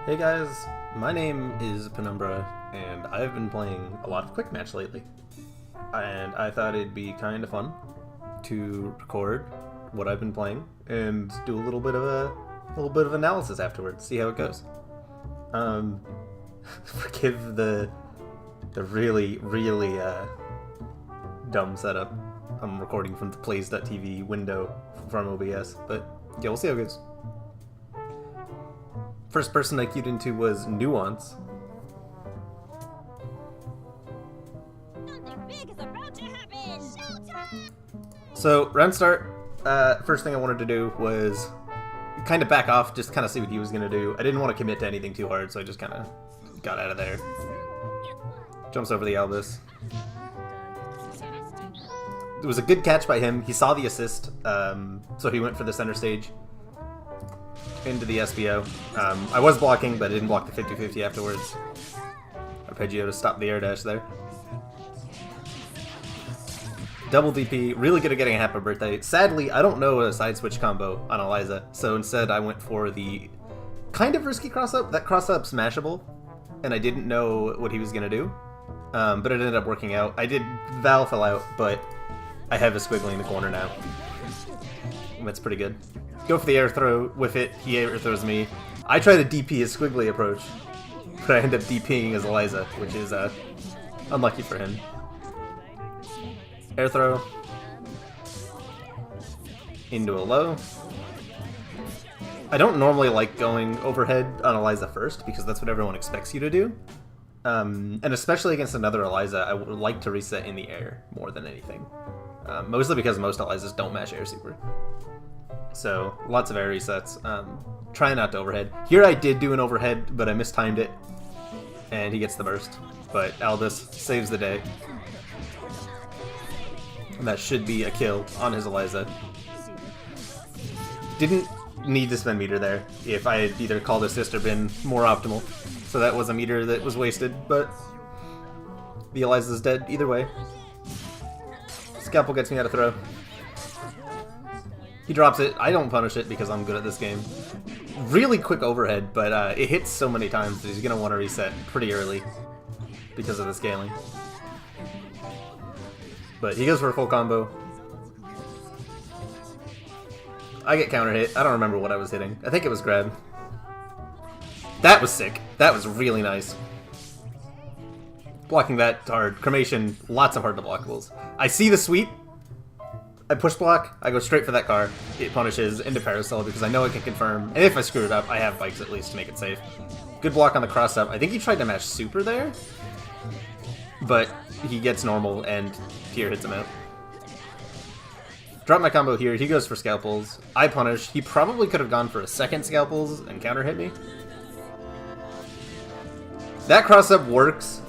Hey guys, my name is Penumbra, and I've been playing a lot of Quick Match lately. And I thought it'd be kind of fun to record what I've been playing and do a little bit of analysis afterwards, see how it goes. Forgive the really dumb setup. I'm recording from the plays.tv window from OBS, but yeah, we'll see how it goes. First person I queued into was Nuance. Something big is about to happen! Showtime! So, round start, first thing I wanted to do was kind of back off, just kind of see what he was going to do. I didn't want to commit to anything too hard, so I just kind of got out of there. Jumps over the Albus. It was a good catch by him. He saw the assist, so he went for the center stage into the SBO. I was blocking, but I didn't block the 50-50 afterwards. Arpeggio to stop the air dash there. Double DP, really good at getting a happy birthday. Sadly, I don't know a side switch combo on Eliza, so instead I went for the kind of risky cross-up. That cross-up's smashable, and I didn't know what he was going to do, but it ended up working out. Val fell out, but I have a squiggly in the corner now. That's pretty good. Go for the air throw with it, he air throws me. I try to DP his squiggly approach, but I end up DPing as Eliza, which is unlucky for him. Air throw. Into a low. I don't normally like going overhead on Eliza first, because that's what everyone expects you to do. And especially against another Eliza, I would like to reset in the air more than anything. Mostly because most Elizas don't mash air super. So, lots of air resets. Try not to overhead. Here I did do an overhead, but I mistimed it. And he gets the burst. But Albus saves the day. And that should be a kill on his Eliza. Didn't need to spend meter there if I had either called assist or been more optimal. So that was a meter that was wasted, but the Eliza's dead either way. Scalpel gets me out of throw. He drops it. I don't punish it because I'm good at this game. Really quick overhead, but it hits so many times that he's going to want to reset pretty early because of the scaling. But he goes for a full combo. I get counter hit. I don't remember what I was hitting. I think it was grab. That was sick. That was really nice. Blocking that hard. Cremation, lots of hard to blockables. I see the sweep. I push block, I go straight for that car. It punishes into parasol because I know it can confirm. And if I screw it up, I have bikes at least to make it safe. Good block on the cross up. I think he tried to mash super there, but he gets normal and Tier hits him out. Drop my combo here. He goes for scalpels. I punish. He probably could have gone for a second scalpels and counter hit me. That cross up works.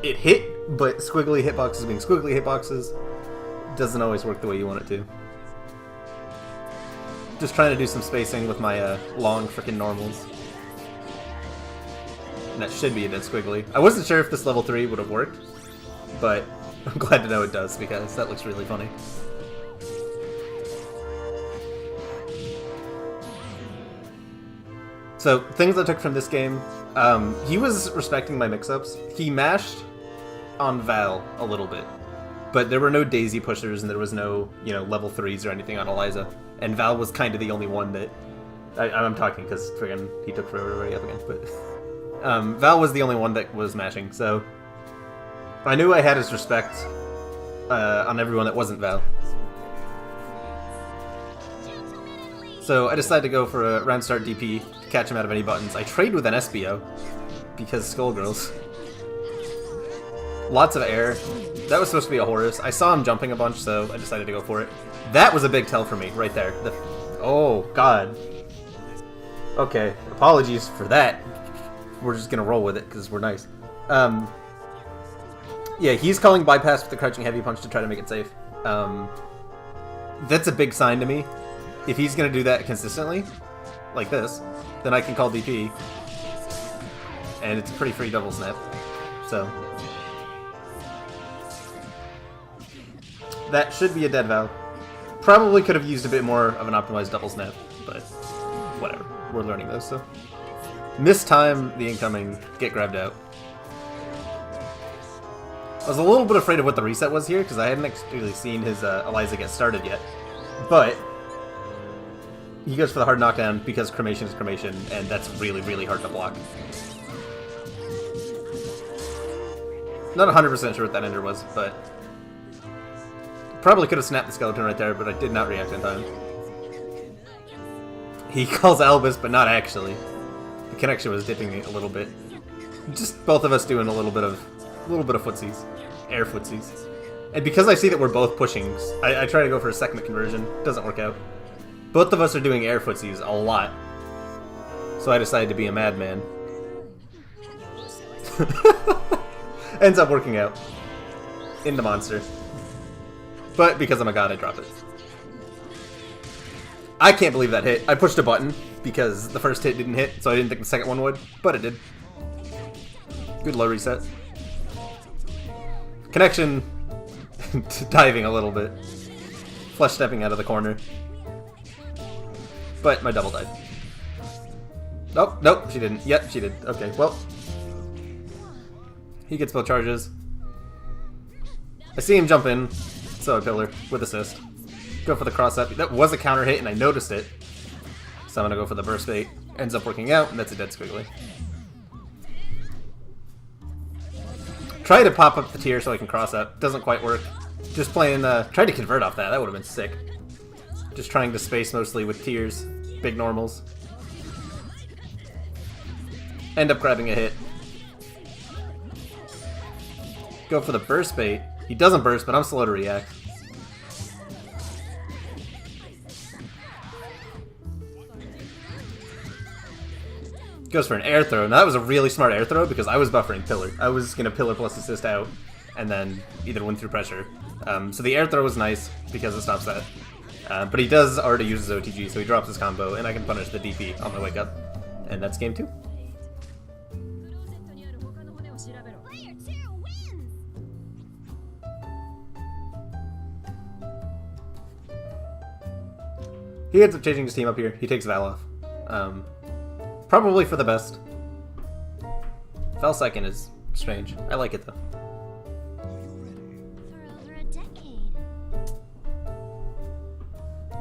It hit, but squiggly hitboxes being squiggly hitboxes doesn't always work the way you want it to. Just trying to do some spacing with my long frickin' normals. And that should be a bit squiggly. I wasn't sure if this level 3 would have worked, but I'm glad to know it does because that looks really funny. So, things I took from this game, he was respecting my mix-ups. He mashed on Val a little bit. But there were no daisy pushers, and there was no, level 3s or anything on Eliza. And Val was kind of the only one that... I'm talking because, friggin', he took forever to ready up again, but... Val was the only one that was mashing, so... I knew I had his respect on everyone that wasn't Val. So I decided to go for a round start DP to catch him out of any buttons. I trade with an SBO, because Skullgirls. Lots of air. That was supposed to be a Horus. I saw him jumping a bunch, so I decided to go for it. That was a big tell for me, right there. Oh, God. Okay, apologies for that. We're just gonna roll with it, because we're nice. Yeah, he's calling bypass with the crouching heavy punch to try to make it safe. That's a big sign to me. If he's gonna do that consistently, like this, then I can call DP. And it's a pretty free double snap. So... that should be a dead Val. Probably could have used a bit more of an optimized double snap, but whatever. We're learning those, so. Miss time the incoming, get grabbed out. I was a little bit afraid of what the reset was here, because I hadn't actually seen his Eliza get started yet. But he goes for the hard knockdown because cremation is cremation, and that's really, really hard to block. Not 100% sure what that ender was, but probably could have snapped the skeleton right there, but I did not react in time. He calls Albus, but not actually. The connection was dipping a little bit. Just both of us doing a little bit of footsies, air footsies. And because I see that we're both pushing, I try to go for a second conversion. Doesn't work out. Both of us are doing air footsies a lot, so I decided to be a madman. Ends up working out into monster, but because I'm a god, I drop it. I can't believe that hit. I pushed a button because the first hit didn't hit, so I didn't think the second one would, but it did. Good low reset. Connection diving a little bit. Flesh stepping out of the corner. But my double died. Nope, nope, she didn't. Yep, she did. Okay, well. He gets both charges. I see him jump in, so I pillar with assist. Go for the cross up. That was a counter hit and I noticed it. So I'm gonna go for the burst bait. Ends up working out, and that's a dead squiggly. Try to pop up the tier so I can cross up. Doesn't quite work. Just playing, tried to convert off that. That would have been sick. Just trying to space mostly with tiers. Big normals. End up grabbing a hit. Go for the burst bait. He doesn't burst, but I'm slow to react. Goes for an air throw. Now that was a really smart air throw because I was buffering pillar. I was going to pillar plus assist out and then either win through pressure. So the air throw was nice because it stops that. But he does already use his OTG, so he drops his combo and I can punish the DP on my wake up. And that's game 2. Player 2 wins! He ends up changing his team up here. He takes Val off. Probably for the best. Val second is strange. I like it though. For over a decade.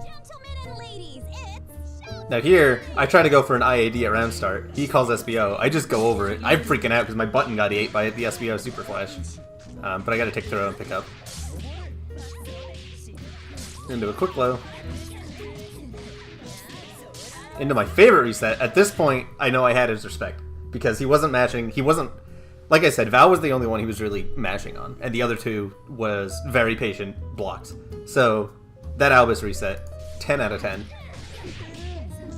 Gentlemen and ladies, it's showtime! Now here, I try to go for an IAD at round start. He calls SBO. I just go over it. I'm freaking out because my button got ate by the SBO Super Flash. But I gotta take throw and pick up. Into a quick low. Into my favorite reset. At this point, I know I had his respect. Because he wasn't matching. He wasn't... Like I said, Val was the only one he was really mashing on. And the other two was very patient blocks. So, that Albus reset, 10 out of 10.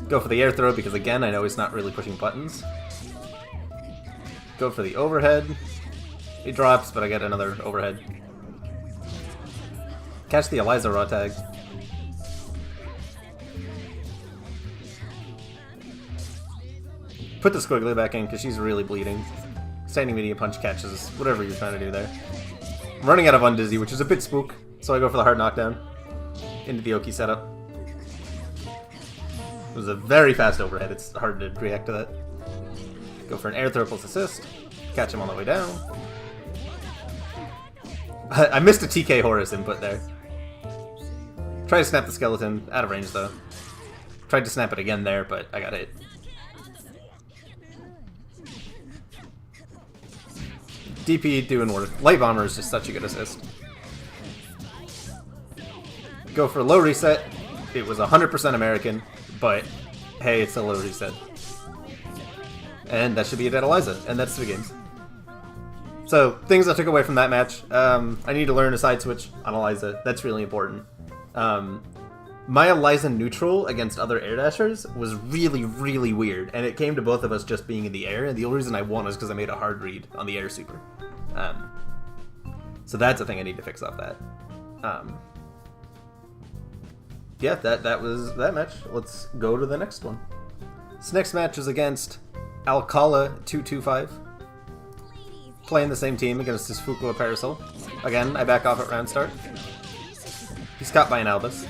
Go for the air throw because, again, I know he's not really pushing buttons. Go for the overhead. He drops, but I get another overhead. Catch the Eliza raw tag. Put the squiggly back in because she's really bleeding. Standing medium punch catches whatever you're trying to do there. I'm running out of undizzy, which is a bit spook, so I go for the hard knockdown into the Oki setup. It was a very fast overhead. It's hard to react to that. Go for an air throw plus assist. Catch him on the way down. I missed a TK Horus input there. Try to snap the skeleton. Out of range though. Tried to snap it again there, but I got hit. DP doing work. Light Bomber is just such a good assist. Go for a low reset. It was 100% American, but hey, it's a low reset. And that should be it at Eliza, and that's 3 games. So, things I took away from that match. I need to learn a side switch on Eliza. That's really important. My Eliza neutral against other air dashers was really, really weird, and it came to both of us just being in the air, and the only reason I won was because I made a hard read on the air super. So that's a thing I need to fix off that. Yeah, that was that match. Let's go to the next one. This next match is against Alcala 225. Playing the same team against his Fukua Parasol. Again, I back off at round start. He's caught by an Albus.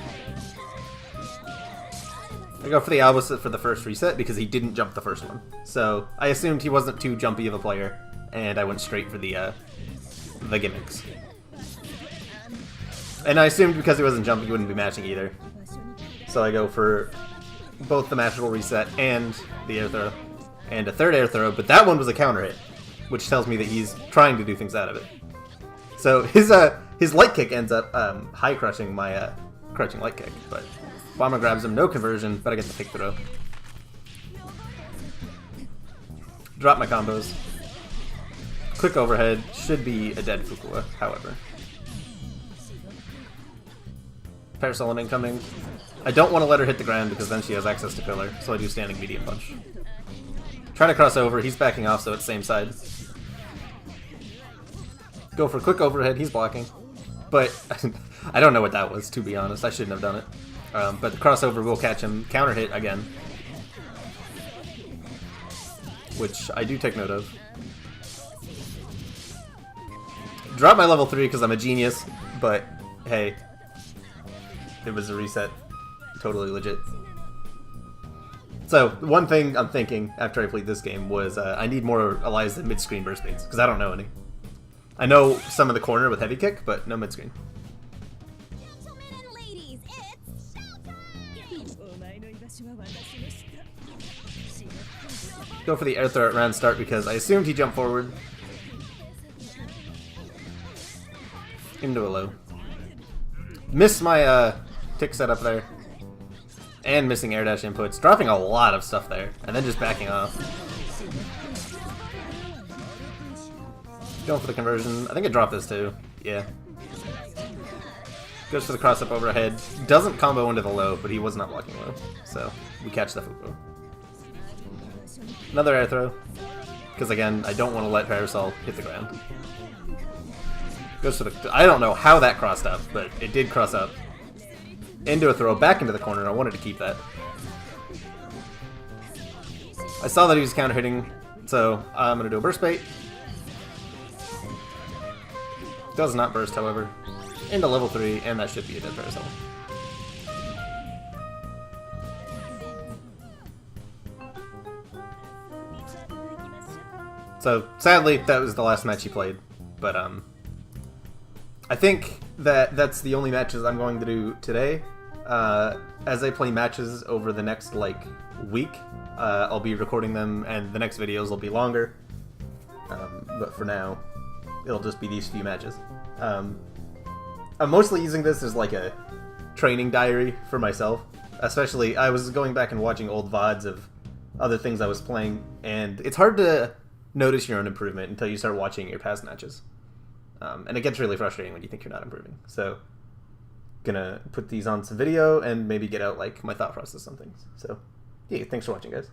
I go for the opposite for the first reset because he didn't jump the first one. So I assumed he wasn't too jumpy of a player, and I went straight for the gimmicks. And I assumed because he wasn't jumping, he wouldn't be matching either. So I go for both the mashable reset and the air throw, and a third air throw, but that one was a counter hit, which tells me that he's trying to do things out of it. So his light kick ends up high crushing my crouching light kick, but Bomber grabs him, no conversion, but I get the pick throw. Drop my combos. Quick overhead, should be a dead Fukua, however. Parasol incoming. I don't want to let her hit the ground because then she has access to pillar, so I do standing medium punch. Trying to cross over, he's backing off, so it's same side. Go for a quick overhead, he's blocking. But I don't know what that was, to be honest. I shouldn't have done it. But the crossover will catch him. Counter hit again. Which I do take note of. Drop my level 3 because I'm a genius, but hey, it was a reset. Totally legit. So, one thing I'm thinking after I played this game was I need more Eliza mid-screen burst baits, because I don't know any. I know some of the corner with heavy kick, but no mid-screen. Gentlemen and ladies, it's showtime! Go for the air throw at round start because I assumed he jumped forward. Into a low. Missed my tick setup there. And missing air dash inputs. Dropping a lot of stuff there. And then just backing off. Going for the conversion. I think I dropped this too. Yeah. Goes for the cross up overhead. Doesn't combo into the low, but he was not blocking low. So we catch the Fuku. Another air throw. Because again, I don't want to let Parasol hit the ground. Goes for the... I don't know how that crossed up, but it did cross up. Into a throw, back into the corner. I wanted to keep that. I saw that he was counter hitting, so I'm going to do a burst bait. Does not burst, however. Into level 3, and that should be a dead Parasol. So, sadly, that was the last match he played. But, I think that that's the only matches I'm going to do today. As I play matches over the next, like, week, I'll be recording them, and the next videos will be longer. But for now, it'll just be these few matches. I'm mostly using this as, like, a training diary for myself. Especially, I was going back and watching old VODs of other things I was playing, and it's hard to notice your own improvement until you start watching your past matches. And it gets really frustrating when you think you're not improving. So, gonna put these on some video and maybe get out like my thought process on things. So, yeah, thanks for watching, guys.